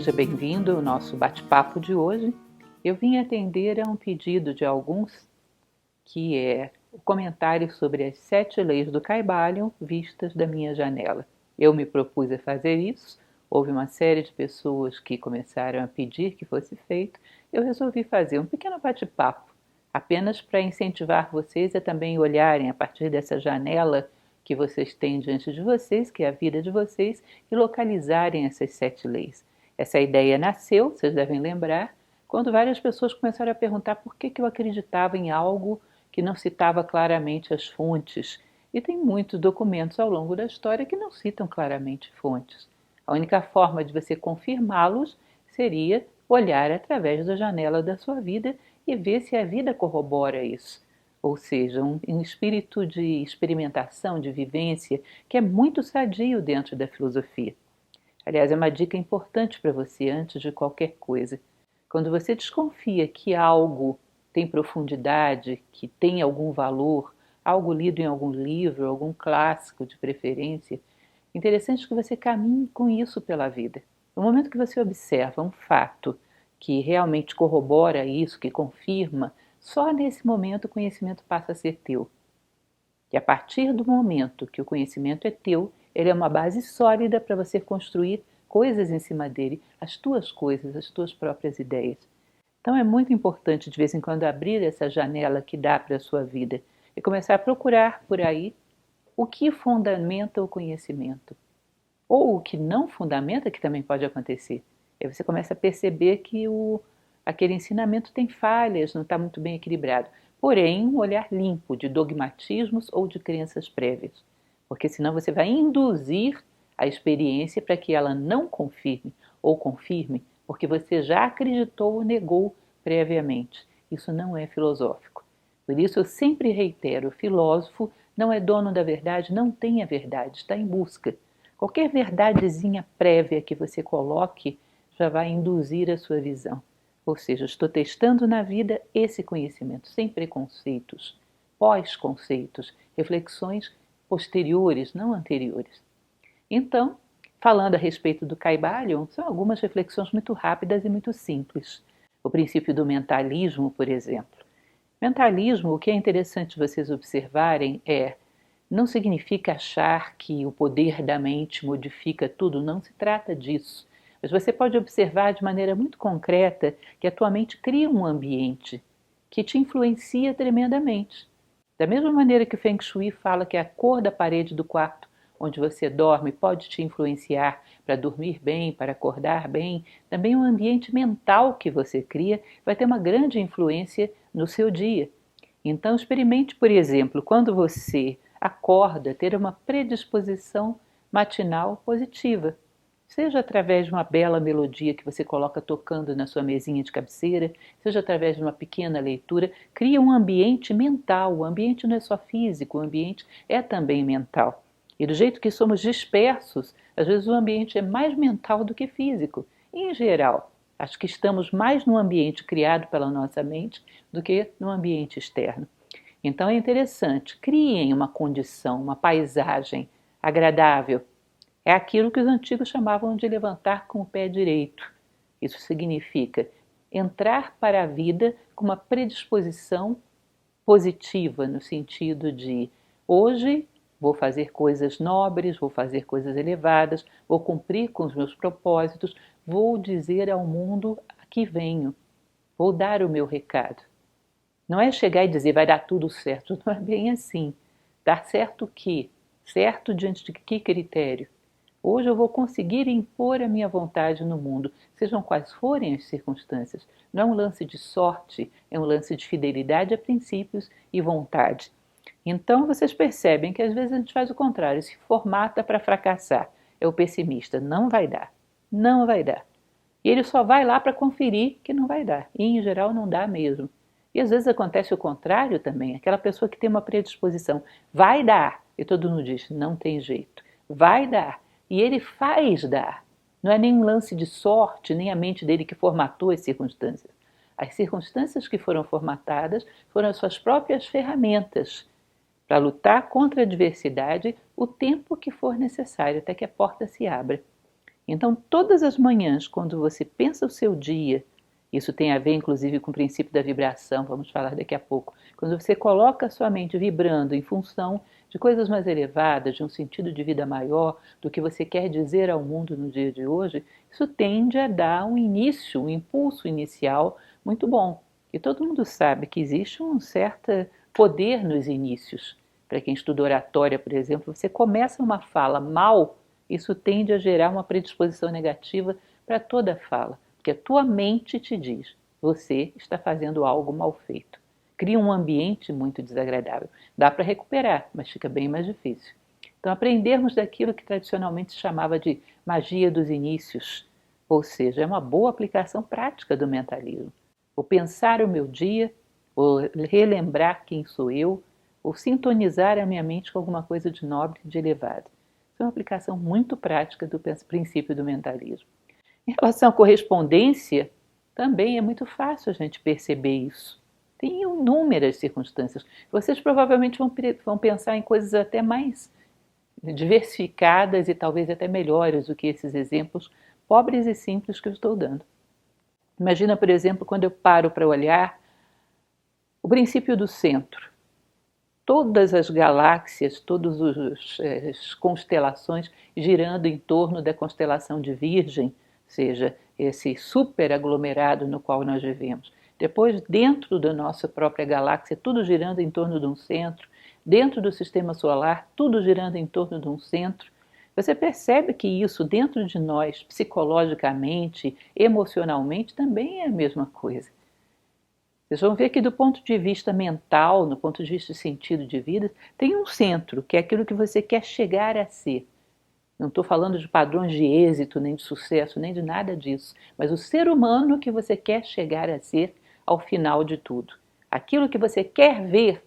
Seja bem-vindo ao nosso bate-papo de hoje. Eu vim atender a um pedido de alguns, que é o comentário sobre as 7 leis do Kybalion vistas da minha janela. Eu me propus a fazer isso, houve uma série de pessoas que começaram a pedir que fosse feito, eu resolvi fazer um pequeno bate-papo, apenas para incentivar vocês a também olharem a partir dessa janela que vocês têm diante de vocês, que é a vida de vocês, e localizarem essas 7 leis. Essa ideia nasceu, vocês devem lembrar, quando várias pessoas começaram a perguntar por que eu acreditava em algo que não citava claramente as fontes. E tem muitos documentos ao longo da história que não citam claramente fontes. A única forma de você confirmá-los seria olhar através da janela da sua vida e ver se a vida corrobora isso. Ou seja, um espírito de experimentação, de vivência, que é muito sadio dentro da filosofia. Aliás, é uma dica importante para você antes de qualquer coisa. Quando você desconfia que algo tem profundidade, que tem algum valor, algo lido em algum livro, algum clássico de preferência, interessante que você caminhe com isso pela vida. No momento que você observa um fato que realmente corrobora isso, que confirma, só nesse momento o conhecimento passa a ser teu. E a partir do momento que o conhecimento é teu, ele é uma base sólida para você construir coisas em cima dele, as tuas coisas, as tuas próprias ideias. Então é muito importante de vez em quando abrir essa janela que dá para a sua vida e começar a procurar por aí o que fundamenta o conhecimento. Ou o que não fundamenta, que também pode acontecer. Aí você começa a perceber que aquele ensinamento tem falhas, não está muito bem equilibrado. Porém, um olhar limpo de dogmatismos ou de crenças prévias. Porque senão você vai induzir a experiência para que ela não confirme ou confirme, porque você já acreditou ou negou previamente. Isso não é filosófico. Por isso eu sempre reitero, o filósofo não é dono da verdade, não tem a verdade, está em busca. Qualquer verdadezinha prévia que você coloque já vai induzir a sua visão. Ou seja, estou testando na vida esse conhecimento, sem preconceitos, pós-conceitos, reflexões posteriores, não anteriores. Então, falando a respeito do Kybalion, são algumas reflexões muito rápidas e muito simples. O princípio do mentalismo, por exemplo. Mentalismo, o que é interessante vocês observarem não significa achar que o poder da mente modifica tudo, não se trata disso. Mas você pode observar de maneira muito concreta que a tua mente cria um ambiente que te influencia tremendamente. Da mesma maneira que o Feng Shui fala que a cor da parede do quarto onde você dorme pode te influenciar para dormir bem, para acordar bem, também o ambiente mental que você cria vai ter uma grande influência no seu dia. Então experimente, por exemplo, quando você acorda, ter uma predisposição matinal positiva. Seja através de uma bela melodia que você coloca tocando na sua mesinha de cabeceira, seja através de uma pequena leitura, cria um ambiente mental. O ambiente não é só físico, o ambiente é também mental. E do jeito que somos dispersos, às vezes o ambiente é mais mental do que físico. E, em geral, acho que estamos mais no ambiente criado pela nossa mente do que no ambiente externo. Então é interessante, criem uma condição, uma paisagem agradável. É aquilo que os antigos chamavam de levantar com o pé direito. Isso significa entrar para a vida com uma predisposição positiva, no sentido de hoje vou fazer coisas nobres, vou fazer coisas elevadas, vou cumprir com os meus propósitos, vou dizer ao mundo aqui venho, vou dar o meu recado. Não é chegar e dizer vai dar tudo certo, não é bem assim. Dar certo o quê? Certo diante de que critério? Hoje eu vou conseguir impor a minha vontade no mundo, sejam quais forem as circunstâncias. Não é um lance de sorte, é um lance de fidelidade a princípios e vontade. Então vocês percebem que às vezes a gente faz o contrário, se formata para fracassar. É o pessimista, não vai dar, não vai dar. E ele só vai lá para conferir que não vai dar. E em geral não dá mesmo. E às vezes acontece o contrário também, aquela pessoa que tem uma predisposição, vai dar, e todo mundo diz, não tem jeito, vai dar. E ele faz dar. Não é nem um lance de sorte, nem a mente dele que formatou as circunstâncias. As circunstâncias que foram formatadas foram as suas próprias ferramentas para lutar contra a adversidade o tempo que for necessário, até que a porta se abra. Então, todas as manhãs, quando você pensa o seu dia, isso tem a ver inclusive com o princípio da vibração, vamos falar daqui a pouco. Quando você coloca a sua mente vibrando em função de coisas mais elevadas, de um sentido de vida maior, do que você quer dizer ao mundo no dia de hoje, isso tende a dar um início, um impulso inicial muito bom. E todo mundo sabe que existe um certo poder nos inícios. Para quem estuda oratória, por exemplo, você começa uma fala mal, isso tende a gerar uma predisposição negativa para toda a fala. Porque a tua mente te diz, você está fazendo algo mal feito. Cria um ambiente muito desagradável. Dá para recuperar, mas fica bem mais difícil. Então, aprendermos daquilo que tradicionalmente se chamava de magia dos inícios, ou seja, é uma boa aplicação prática do mentalismo. O pensar o meu dia, ou relembrar quem sou eu, ou sintonizar a minha mente com alguma coisa de nobre e de elevado. Isso é uma aplicação muito prática do princípio do mentalismo. Em relação à correspondência, também é muito fácil a gente perceber isso. Tem inúmeras circunstâncias. Vocês provavelmente vão pensar em coisas até mais diversificadas e talvez até melhores do que esses exemplos pobres e simples que eu estou dando. Imagina, por exemplo, quando eu paro para olhar o princípio do centro. Todas as galáxias, todas as constelações girando em torno da constelação de Virgem, seja, esse super aglomerado no qual nós vivemos. Depois, dentro da nossa própria galáxia, tudo girando em torno de um centro. Dentro do sistema solar, tudo girando em torno de um centro. Você percebe que isso dentro de nós, psicologicamente, emocionalmente, também é a mesma coisa. Vocês vão ver que do ponto de vista mental, no ponto de vista de sentido de vida, tem um centro, que é aquilo que você quer chegar a ser. Não estou falando de padrões de êxito, nem de sucesso, nem de nada disso, mas o ser humano que você quer chegar a ser ao final de tudo. Aquilo que você quer ver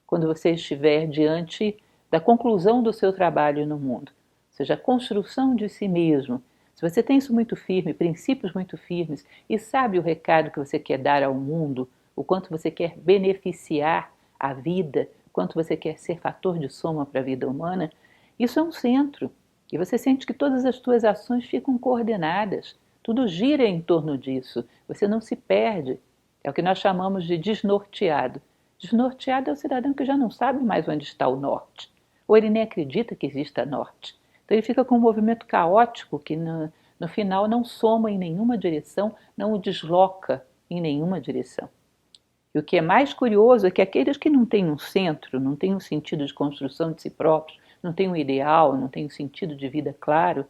quando você estiver diante da conclusão do seu trabalho no mundo. Ou seja, a construção de si mesmo. Se você tem isso muito firme, princípios muito firmes, e sabe o recado que você quer dar ao mundo, o quanto você quer beneficiar a vida, o quanto você quer ser fator de soma para a vida humana, isso é um centro. E você sente que todas as suas ações ficam coordenadas. Tudo gira em torno disso. Você não se perde. É o que nós chamamos de desnorteado. Desnorteado é o cidadão que já não sabe mais onde está o norte. Ou ele nem acredita que exista norte. Então ele fica com um movimento caótico que no final não soma em nenhuma direção, não o desloca em nenhuma direção. E o que é mais curioso é que aqueles que não têm um centro, não têm um sentido de construção de si próprios, não têm um ideal, não têm um sentido de vida claro,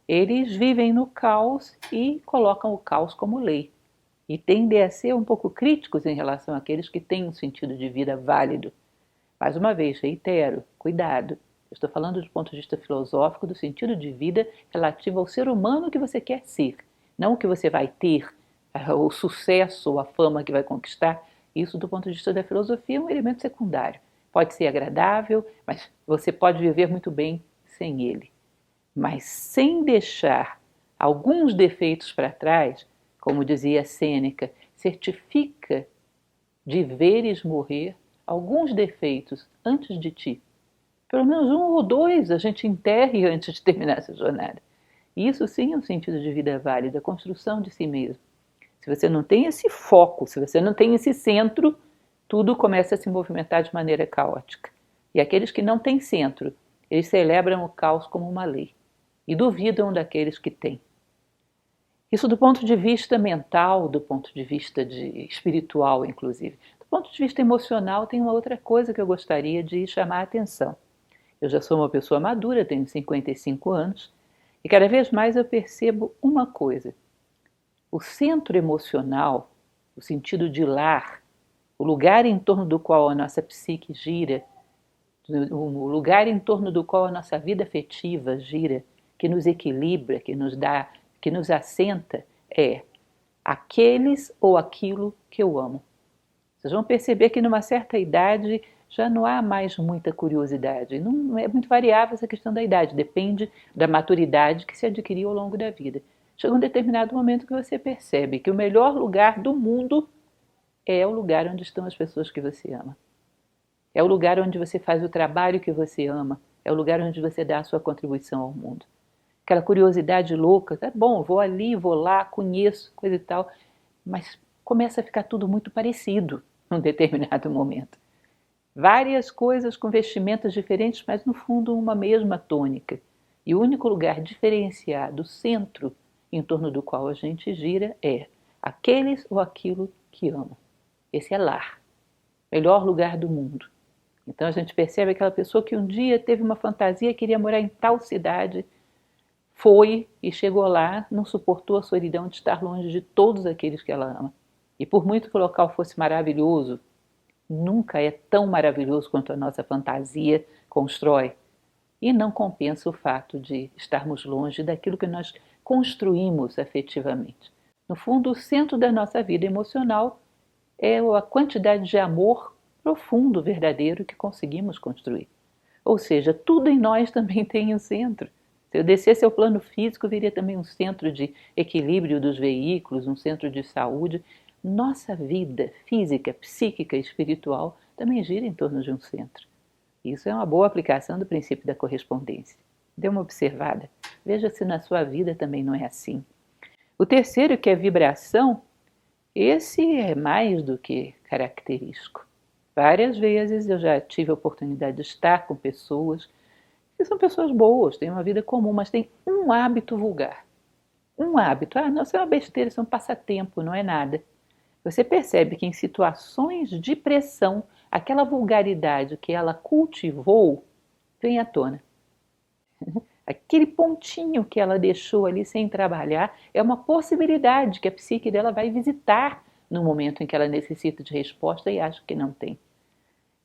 eles vivem no caos e colocam o caos como lei. E tendem a ser um pouco críticos em relação àqueles que têm um sentido de vida válido. Mais uma vez, reitero, cuidado. Eu estou falando do ponto de vista filosófico do sentido de vida relativo ao ser humano que você quer ser, não o que você vai ter, o sucesso ou a fama que vai conquistar. Isso, do ponto de vista da filosofia, é um elemento secundário. Pode ser agradável, mas você pode viver muito bem sem ele. Mas sem deixar alguns defeitos para trás, como dizia Sêneca, certifica de veres morrer alguns defeitos antes de ti. Pelo menos um ou dois a gente enterre antes de terminar essa jornada. E isso sim é um sentido de vida válido, a construção de si mesmo. Se você não tem esse foco, se você não tem esse centro, tudo começa a se movimentar de maneira caótica. E aqueles que não têm centro, eles celebram o caos como uma lei e duvidam daqueles que têm. Isso do ponto de vista mental, do ponto de vista espiritual, inclusive. Do ponto de vista emocional, tem uma outra coisa que eu gostaria de chamar a atenção. Eu já sou uma pessoa madura, tenho 55 anos, e cada vez mais eu percebo uma coisa. O centro emocional, o sentido de lar, o lugar em torno do qual a nossa psique gira, o lugar em torno do qual a nossa vida afetiva gira, que nos equilibra, que nos dá, que nos assenta, é aqueles ou aquilo que eu amo. Vocês vão perceber que numa certa idade já não há mais muita curiosidade. Não é muito variável essa questão da idade, depende da maturidade que se adquiriu ao longo da vida. Chega um determinado momento que você percebe que o melhor lugar do mundo é o lugar onde estão as pessoas que você ama. É o lugar onde você faz o trabalho que você ama. É o lugar onde você dá a sua contribuição ao mundo. aquela curiosidade louca, tá bom, vou ali, vou lá, conheço, coisa e tal, mas começa a ficar tudo muito parecido num determinado momento. Várias coisas com vestimentas diferentes, mas no fundo uma mesma tônica. E o único lugar diferenciado, o centro em torno do qual a gente gira é aqueles ou aquilo que amam. Esse é lar, melhor lugar do mundo. Então a gente percebe aquela pessoa que um dia teve uma fantasia, queria morar em tal cidade, foi e chegou lá, não suportou a solidão de estar longe de todos aqueles que ela ama. E por muito que o local fosse maravilhoso, nunca é tão maravilhoso quanto a nossa fantasia constrói. E não compensa o fato de estarmos longe daquilo que nós construímos afetivamente. No fundo, o centro da nossa vida emocional é a quantidade de amor profundo, verdadeiro que conseguimos construir. Ou seja, tudo em nós também tem um centro. Se eu descesse ao plano físico, viria também um centro de equilíbrio dos veículos, um centro de saúde. Nossa vida física, psíquica e espiritual também gira em torno de um centro. Isso é uma boa aplicação do princípio da correspondência. Dê uma observada. Veja se na sua vida também não é assim. O terceiro, que é vibração, esse é mais do que característico. Várias vezes eu já tive a oportunidade de estar com pessoas que são pessoas boas, têm uma vida comum, mas têm um hábito vulgar. Um hábito. Ah, não, isso é uma besteira, isso é um passatempo, não é nada. Você percebe que em situações de pressão, aquela vulgaridade que ela cultivou vem à tona. Aquele pontinho que ela deixou ali sem trabalhar é uma possibilidade que a psique dela vai visitar no momento em que ela necessita de resposta e acha que não tem.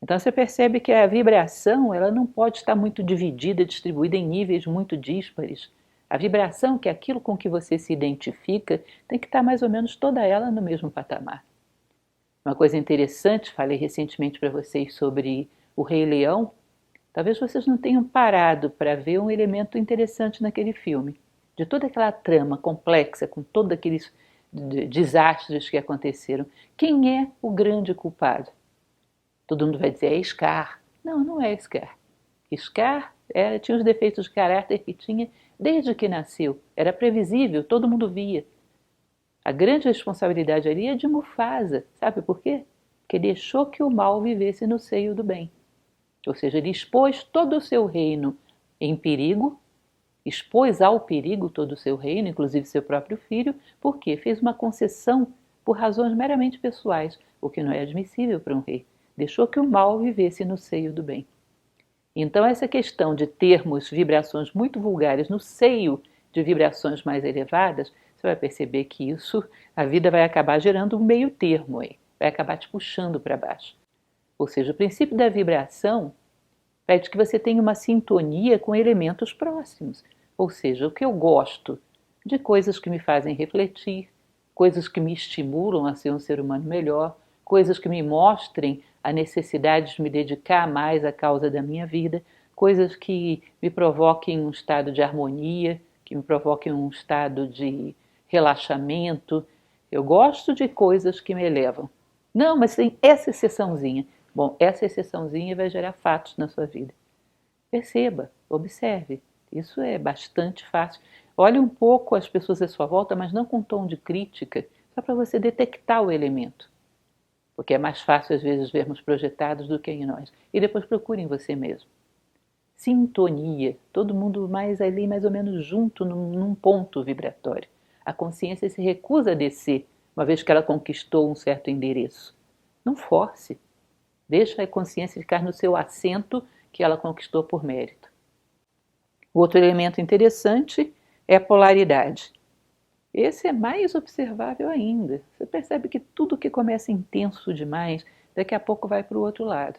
Então você percebe que a vibração ela não pode estar muito dividida, distribuída em níveis muito díspares. A vibração, que é aquilo com que você se identifica, tem que estar mais ou menos toda ela no mesmo patamar. Uma coisa interessante, falei recentemente para vocês sobre o Rei Leão. Talvez vocês não tenham parado para ver um elemento interessante naquele filme. De toda aquela trama complexa, com todos aqueles desastres que aconteceram, quem é o grande culpado? Todo mundo vai dizer, é Scar. Não, não é Scar. Scar tinha os defeitos de caráter que tinha desde que nasceu. Era previsível, todo mundo via. A grande responsabilidade ali é de Mufasa. Sabe por quê? Porque deixou que o mal vivesse no seio do bem. Ou seja, ele expôs todo o seu reino em perigo, expôs ao perigo todo o seu reino, inclusive seu próprio filho, porque fez uma concessão por razões meramente pessoais, o que não é admissível para um rei. Deixou que o mal vivesse no seio do bem. Então, essa questão de termos vibrações muito vulgares no seio de vibrações mais elevadas, você vai perceber que isso, a vida vai acabar gerando um meio termo aí, vai acabar te puxando para baixo. Ou seja, o princípio da vibração pede que você tenha uma sintonia com elementos próximos. Ou seja, o que eu gosto de coisas que me fazem refletir, coisas que me estimulam a ser um ser humano melhor, coisas que me mostrem a necessidade de me dedicar mais à causa da minha vida, coisas que me provoquem um estado de harmonia, que me provoquem um estado de relaxamento. Eu gosto de coisas que me elevam. Não, mas tem essa exceçãozinha. Bom, essa exceçãozinha vai gerar fatos na sua vida. Perceba, observe. Isso é bastante fácil. Olhe um pouco as pessoas à sua volta, mas não com tom de crítica, só para você detectar o elemento. Porque é mais fácil, às vezes, vermos projetados do que em nós. E depois procure em você mesmo. Sintonia. Todo mundo mais ali, mais ou menos junto, num ponto vibratório. A consciência se recusa a descer, uma vez que ela conquistou um certo endereço. Não force. Deixa a consciência ficar no seu assento que ela conquistou por mérito. O outro elemento interessante é a polaridade. Esse é mais observável ainda. Você percebe que tudo que começa intenso demais, daqui a pouco vai para o outro lado.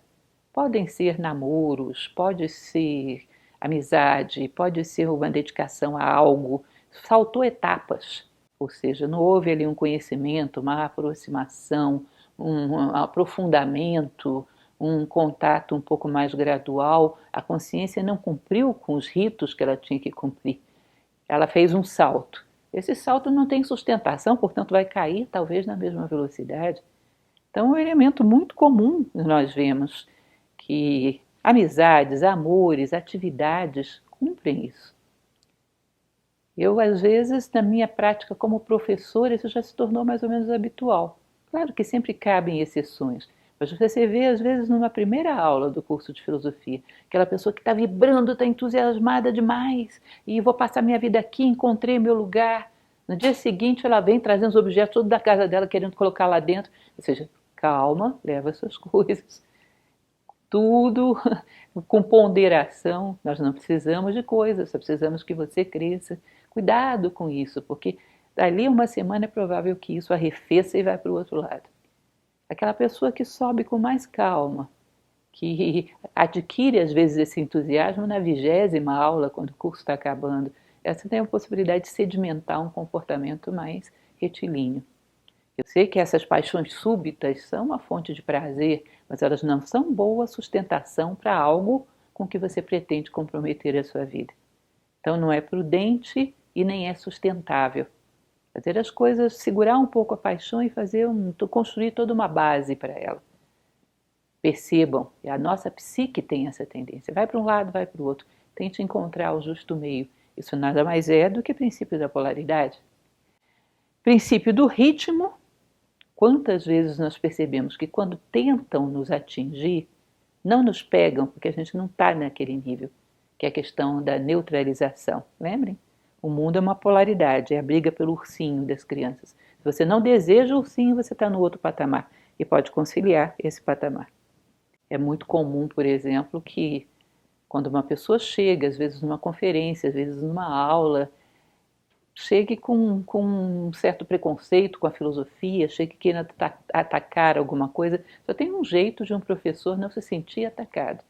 Podem ser namoros, pode ser amizade, pode ser uma dedicação a algo. Saltou etapas, ou seja, não houve ali um conhecimento, uma aproximação, um aprofundamento, um contato um pouco mais gradual. A consciência não cumpriu com os ritos que ela tinha que cumprir. Ela fez um salto. Esse salto não tem sustentação, portanto vai cair talvez na mesma velocidade. Então é um elemento muito comum que nós vemos que amizades, amores, atividades cumprem isso. Eu, às vezes, na minha prática como professora, isso já se tornou mais ou menos habitual. Claro que sempre cabem exceções, mas você vê, às vezes, numa primeira aula do curso de filosofia, aquela pessoa que está vibrando, está entusiasmada demais, e vou passar minha vida aqui, encontrei meu lugar. No dia seguinte, ela vem trazendo os objetos todos da casa dela, querendo colocar lá dentro. Ou seja, calma, leva suas coisas, tudo com ponderação. Nós não precisamos de coisas, só precisamos que você cresça. Cuidado com isso, porque dali uma semana é provável que isso arrefeça e vai para o outro lado. Aquela pessoa que sobe com mais calma, que adquire às vezes esse entusiasmo na 20ª aula, quando o curso está acabando, essa tem a possibilidade de sedimentar um comportamento mais retilíneo. Eu sei que essas paixões súbitas são uma fonte de prazer, mas elas não são boa sustentação para algo com que você pretende comprometer a sua vida. Então não é prudente e nem é sustentável. Fazer as coisas, segurar um pouco a paixão e construir toda uma base para ela. Percebam, a nossa psique tem essa tendência. Vai para um lado, vai para o outro. Tente encontrar o justo meio. Isso nada mais é do que o princípio da polaridade. Princípio do ritmo. Quantas vezes nós percebemos que quando tentam nos atingir, não nos pegam porque a gente não está naquele nível, que é a questão da neutralização. Lembrem? O mundo é uma polaridade, é a briga pelo ursinho das crianças. Se você não deseja o ursinho, você está no outro patamar e pode conciliar esse patamar. É muito comum, por exemplo, que quando uma pessoa chega, às vezes numa conferência, às vezes numa aula, chegue com um certo preconceito com a filosofia, chegue querendo atacar alguma coisa. Só tem um jeito de um professor não se sentir atacado.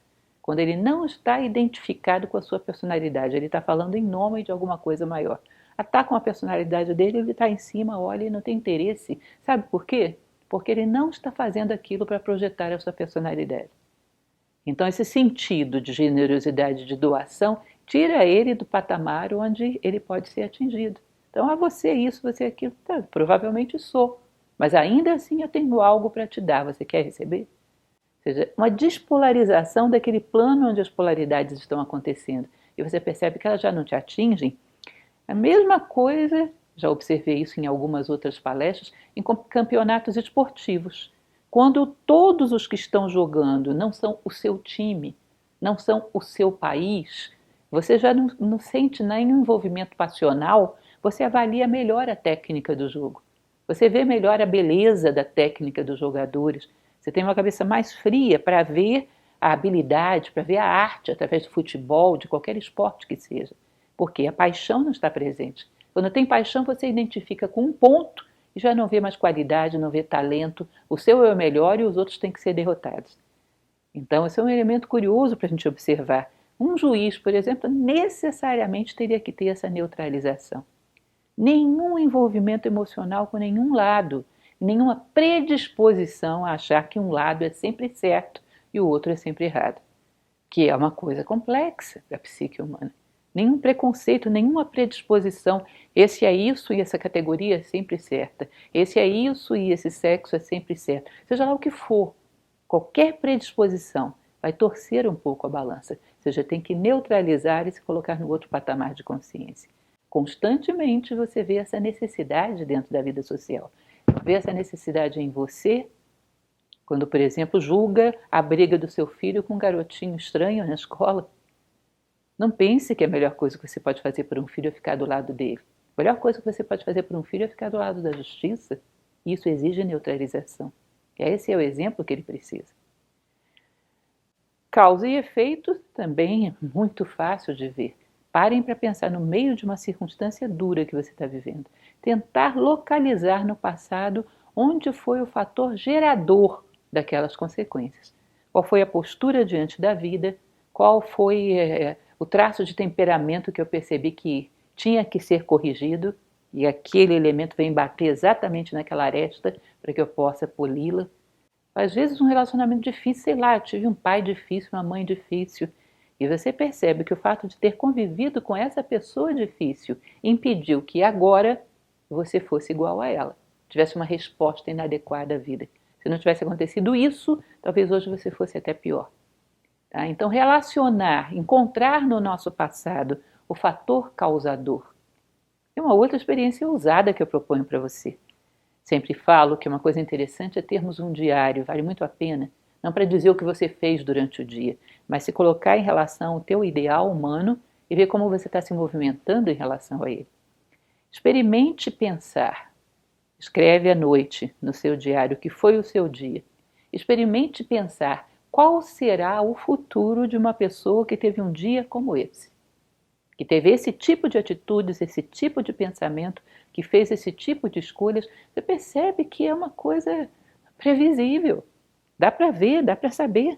Quando ele não está identificado com a sua personalidade, ele está falando em nome de alguma coisa maior. Atacam a personalidade dele, ele está em cima, olha e não tem interesse. Sabe por quê? Porque ele não está fazendo aquilo para projetar a sua personalidade. Então, esse sentido de generosidade, de doação, tira ele do patamar onde ele pode ser atingido. Então, você isso, você aquilo, tá, provavelmente sou, mas ainda assim eu tenho algo para te dar, você quer receber? Ou seja, uma despolarização daquele plano onde as polaridades estão acontecendo e você percebe que elas já não te atingem. A mesma coisa, já observei isso em algumas outras palestras, em campeonatos esportivos. Quando todos os que estão jogando não são o seu time, não são o seu país, você já não sente nenhum envolvimento passional, você avalia melhor a técnica do jogo. Você vê melhor a beleza da técnica dos jogadores. Você tem uma cabeça mais fria para ver a habilidade, para ver a arte através do futebol, de qualquer esporte que seja. Porque a paixão não está presente. Quando tem paixão, você identifica com um ponto e já não vê mais qualidade, não vê talento. O seu é o melhor e os outros têm que ser derrotados. Então, esse é um elemento curioso para a gente observar. Um juiz, por exemplo, necessariamente teria que ter essa neutralização. Nenhum envolvimento emocional com nenhum lado, nenhuma predisposição a achar que um lado é sempre certo e o outro é sempre errado, que é uma coisa complexa da psique humana. Nenhum preconceito, nenhuma predisposição. Esse é isso e essa categoria é sempre certa. Esse é isso e esse sexo é sempre certo. Seja lá o que for, qualquer predisposição vai torcer um pouco a balança. Ou seja, tem que neutralizar e se colocar no outro patamar de consciência. Constantemente você vê essa necessidade dentro da vida social. Vê essa necessidade em você, quando, por exemplo, julga a briga do seu filho com um garotinho estranho na escola. Não pense que a melhor coisa que você pode fazer por um filho é ficar do lado dele. A melhor coisa que você pode fazer por um filho é ficar do lado da justiça. Isso exige neutralização. Esse é o exemplo que ele precisa. Causa e efeito também é muito fácil de ver. Parem para pensar no meio de uma circunstância dura que você está vivendo. Tentar localizar no passado onde foi o fator gerador daquelas consequências. Qual foi a postura diante da vida, qual foi o traço de temperamento que eu percebi que tinha que ser corrigido e aquele elemento vem bater exatamente naquela aresta para que eu possa poli-la. Às vezes um relacionamento difícil, sei lá, eu tive um pai difícil, uma mãe difícil, e você percebe que o fato de ter convivido com essa pessoa difícil impediu que agora você fosse igual a ela, tivesse uma resposta inadequada à vida. Se não tivesse acontecido isso, talvez hoje você fosse até pior. Tá? Então, relacionar, encontrar no nosso passado o fator causador E uma outra experiência ousada que eu proponho para você. Sempre falo que uma coisa interessante é termos um diário, vale muito a pena, não para dizer o que você fez durante o dia, mas se colocar em relação ao teu ideal humano e ver como você está se movimentando em relação a ele. Experimente pensar. Escreve à noite no seu diário o que foi o seu dia. Experimente pensar qual será o futuro de uma pessoa que teve um dia como esse, que teve esse tipo de atitudes, esse tipo de pensamento, que fez esse tipo de escolhas. Você percebe que é uma coisa previsível. Dá para ver, dá para saber.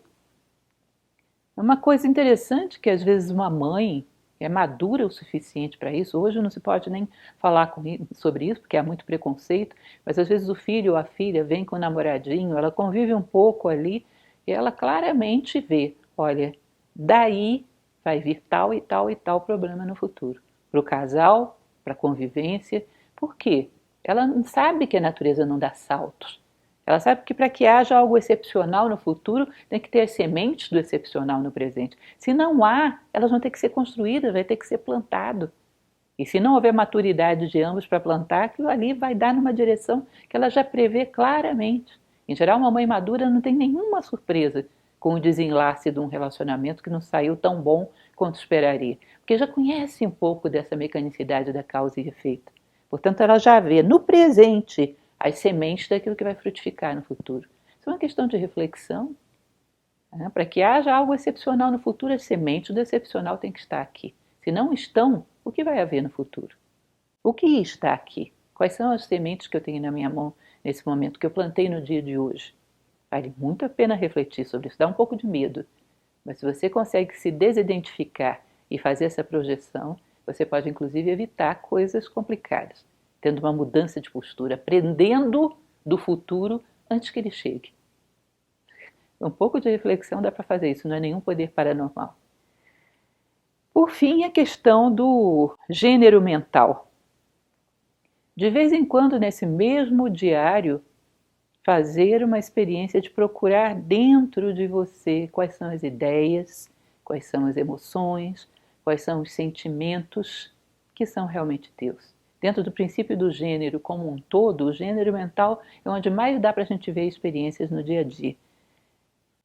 É uma coisa interessante que às vezes uma mãe é madura o suficiente para isso. Hoje não se pode nem falar sobre isso, porque há muito preconceito, mas às vezes o filho ou a filha vem com o namoradinho, ela convive um pouco ali e ela claramente vê, olha, daí vai vir tal e tal e tal problema no futuro. Para o casal, para a convivência. Por quê? Ela sabe que a natureza não dá saltos. Ela sabe que para que haja algo excepcional no futuro, tem que ter as sementes do excepcional no presente. Se não há, elas vão ter que ser construídas, vai ter que ser plantado. E se não houver maturidade de ambos para plantar, aquilo ali vai dar numa direção que ela já prevê claramente. Em geral, uma mãe madura não tem nenhuma surpresa com o desenlace de um relacionamento que não saiu tão bom quanto esperaria, porque já conhece um pouco dessa mecanicidade da causa e efeito. Portanto, ela já vê no presente as sementes daquilo que vai frutificar no futuro. Isso é uma questão de reflexão. Né? Para que haja algo excepcional no futuro, as sementes do excepcional têm que estar aqui. Se não estão, o que vai haver no futuro? O que está aqui? Quais são as sementes que eu tenho na minha mão nesse momento, que eu plantei no dia de hoje? Vale muito a pena refletir sobre isso, dá um pouco de medo. Mas se você consegue se desidentificar e fazer essa projeção, você pode inclusive evitar coisas complicadas, tendo uma mudança de postura, aprendendo do futuro antes que ele chegue. Um pouco de reflexão dá para fazer isso, não é nenhum poder paranormal. Por fim, a questão do gênero mental. De vez em quando, nesse mesmo diário, fazer uma experiência de procurar dentro de você quais são as ideias, quais são as emoções, quais são os sentimentos que são realmente teus. Dentro do princípio do gênero como um todo, o gênero mental é onde mais dá para a gente ver experiências no dia a dia.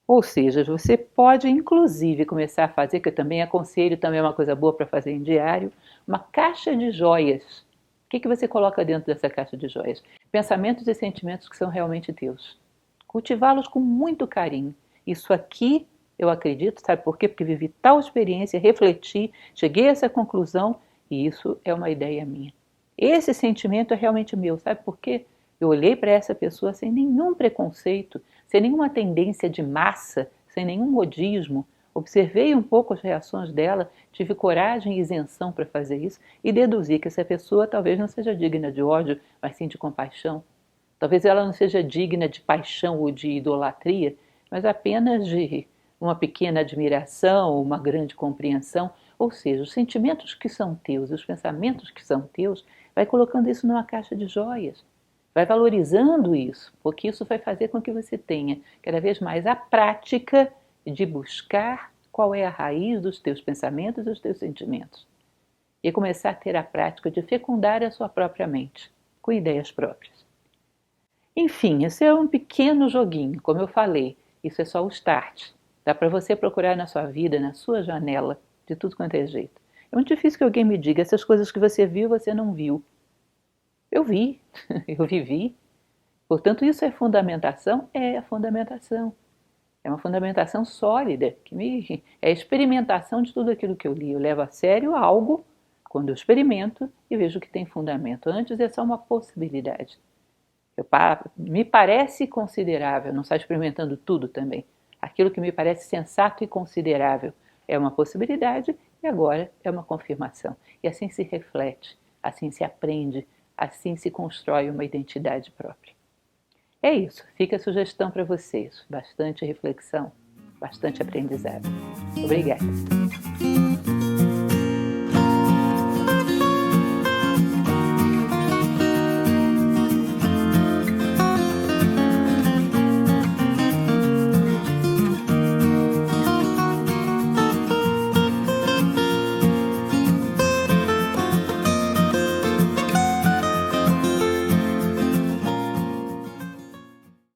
Ou seja, você pode inclusive começar a fazer, que eu também aconselho, também é uma coisa boa para fazer em diário, uma caixa de joias. O que você coloca dentro dessa caixa de joias? Pensamentos e sentimentos que são realmente teus. Cultivá-los com muito carinho. Isso aqui eu acredito, sabe por quê? Porque vivi tal experiência, refleti, cheguei a essa conclusão e isso é uma ideia minha. Esse sentimento é realmente meu, sabe por quê? Eu olhei para essa pessoa sem nenhum preconceito, sem nenhuma tendência de massa, sem nenhum modismo. Observei um pouco as reações dela, tive coragem e isenção para fazer isso e deduzi que essa pessoa talvez não seja digna de ódio, mas sim de compaixão. Talvez ela não seja digna de paixão ou de idolatria, mas apenas de uma pequena admiração, uma grande compreensão. Ou seja, os sentimentos que são teus, os pensamentos que são teus, vai colocando isso numa caixa de joias. Vai valorizando isso, porque isso vai fazer com que você tenha cada vez mais a prática de buscar qual é a raiz dos teus pensamentos e dos teus sentimentos. E começar a ter a prática de fecundar a sua própria mente, com ideias próprias. Enfim, esse é um pequeno joguinho, como eu falei, isso é só o start. Dá para você procurar na sua vida, na sua janela, de tudo quanto é jeito. É muito difícil que alguém me diga essas coisas que você viu, você não viu. Eu vi, eu vivi. Portanto, isso é fundamentação? É a fundamentação. É uma fundamentação sólida, é a experimentação de tudo aquilo que eu li. Eu levo a sério algo quando eu experimento e vejo que tem fundamento. Antes é só uma possibilidade. Me parece considerável, não está experimentando tudo também. Aquilo que me parece sensato e considerável é uma possibilidade e agora é uma confirmação. E assim se reflete, assim se aprende, assim se constrói uma identidade própria. É isso, fica a sugestão para vocês. Bastante reflexão, bastante aprendizado. Obrigada.